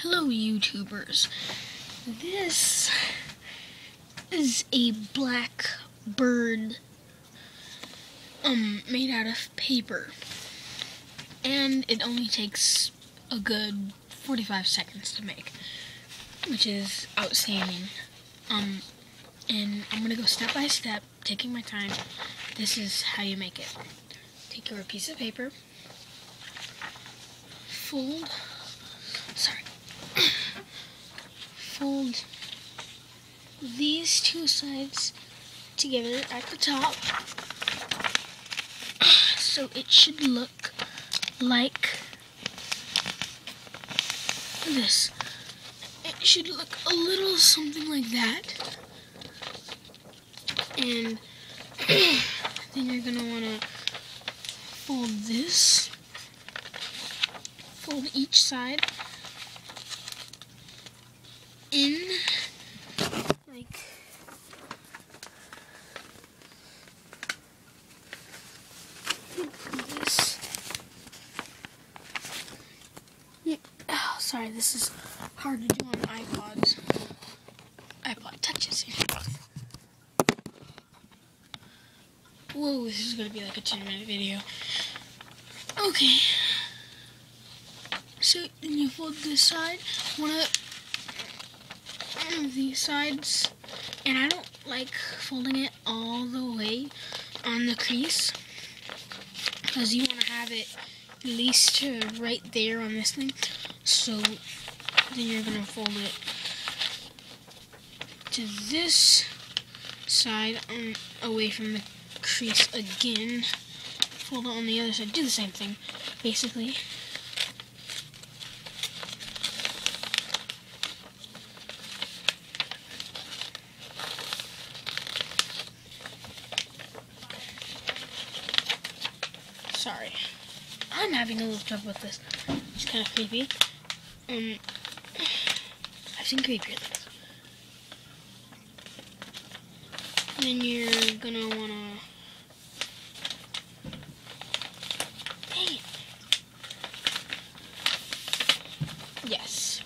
Hello YouTubers, this is a black bird made out of paper, and it only takes a good 45 seconds to make, which is outstanding. And I'm gonna go step by step, taking my time. This is how you make it. Take your piece of paper, fold these two sides together at the top, so it should look like this. It should look a little something like that, and then you're gonna wanna fold this, fold each side in like this. Oh, sorry, this is hard to do on iPods. iPod touches. Whoa, this is gonna be like a 10-minute video. Okay. So then you fold this side, one of these sides, and I don't like folding it all the way on the crease, because you want to have it at least right there on this thing. So then you're going to fold it to this side away from the crease again. Fold it on the other side. Do the same thing, basically. Sorry, I'm having a little trouble with this. It's kind of creepy. I've seen creepier things. Then you're gonna wanna. Dang it. Yes.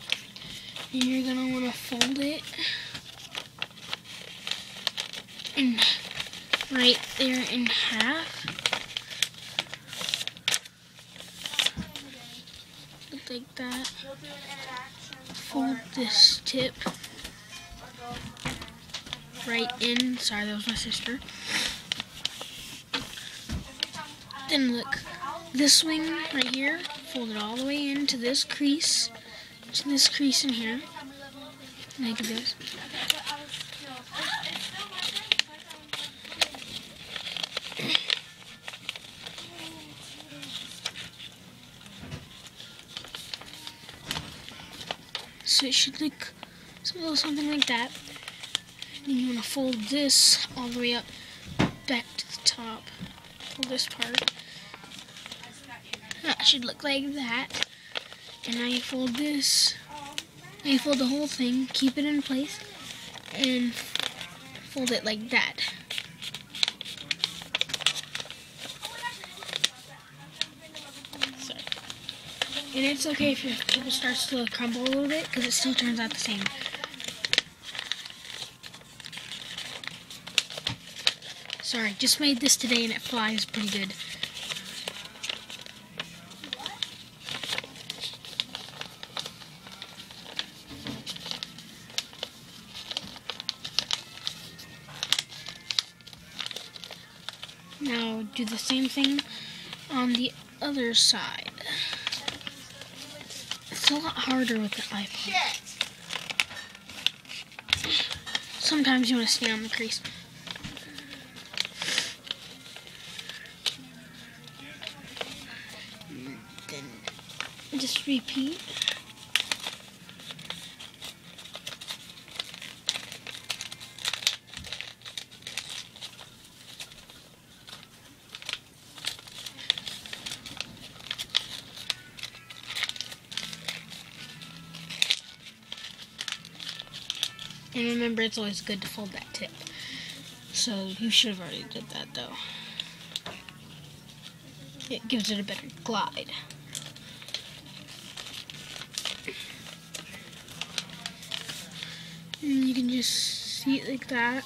Then you're gonna wanna fold it in right there in half. Like that. Fold this tip right in. Sorry, that was my sister. Then look, this wing right here, fold it all the way into this crease, in here, like this. So it should look something like that. Then you want to fold this all the way up back to the top. Fold this part. That should look like that. And now you fold this. Now you fold the whole thing, keep it in place, and fold it like that. And it's okay if your paper starts to crumble a little bit, because it still turns out the same. Sorry, just made this today and it flies pretty good. Now do the same thing on the other side. It's a lot harder with the iPod. Sometimes you want to stay on the crease. Then just repeat. And remember, it's always good to fold that tip. So you should have already did that though. It gives it a better glide. you see it like that.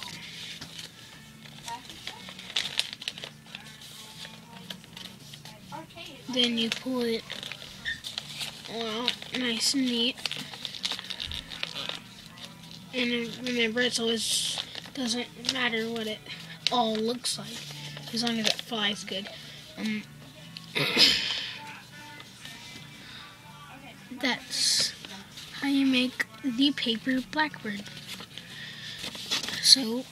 Then you pull it well, nice and neat. And remember, it always doesn't matter what it all looks like, as long as it flies good. That's how you make the paper blackbird. So,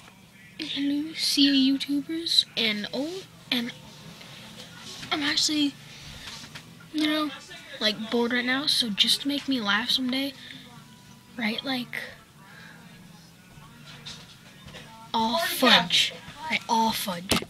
hello, see YouTubers, and I'm actually, like bored right now. So just to make me laugh someday, write like all fudge, right? All fudge.